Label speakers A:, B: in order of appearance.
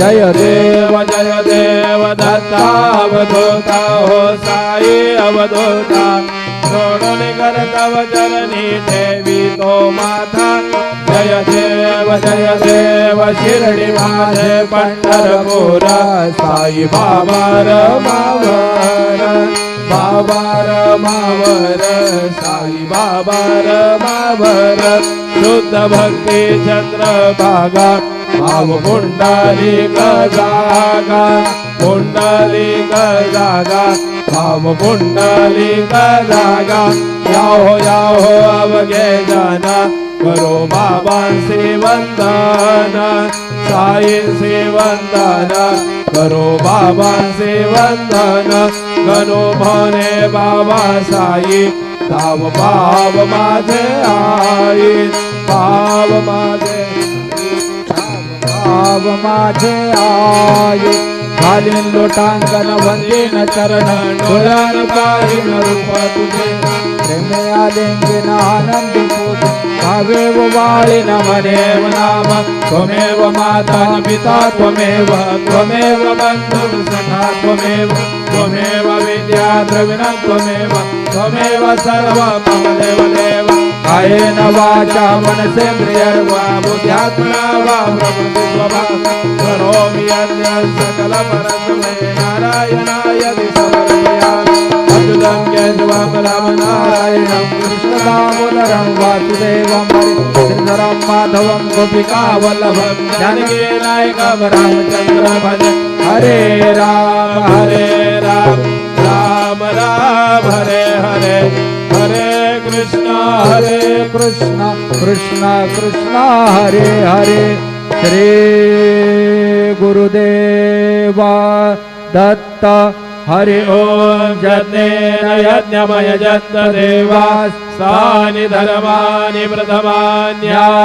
A: जय देव दत्ता अवधूता हो साई अवधूता सोडून करतव चरणी ठेवी तो माथा जय देव शिर्डी माझे पंढरपूर साई बाबा रमावर बाबा रमावर साई बाबा रमावर शुद्ध भक्ती चंद्रभागा भाव पुंडलिक जागा पुंडलिक जागा भाव पुंडलिक जागा याहो अवघे जना करो बाबांचे वंदन साईंचे वंदन करो बाबांचे वंदन गणो म्हणे बाबा साई धाव पाव माझे आई पाव माझे भाव माझे आई घालीन लोटांगण वंदीन चरण डोळ्यान पाहिन रूप तुझे प्रेमे आलिंगन आनंद पूज भावेव वाळीन मनेव नाम त्वमेव माता पिता त्वमेव बंधु सखा त्वमेव विद्या द्रविण त्वमेव सर्व मम देव कायेन वाचा मनसेन्द्रियर्वा बुद्ध्यात्मना वा प्रकृति स्वभाव करोमि यज्ञं सकल परस्मै नारायणाय समर्पयामि अच्युतं केशवं रामनारायणं कृष्णदामोदरं वासुदेवं श्रीधरं माधवं गोपिकावल्लभं जानकीनायकं रामचन्द्र भज हरे राम राम राम हरे हरे हरे कृष्ण कृष्ण कृष्ण हरे हरे श्री गुरुदेवा दत्त हरि ओम जन्नेन यज्ञमय जन्त देवा सानि धर्मानि प्रथमान्या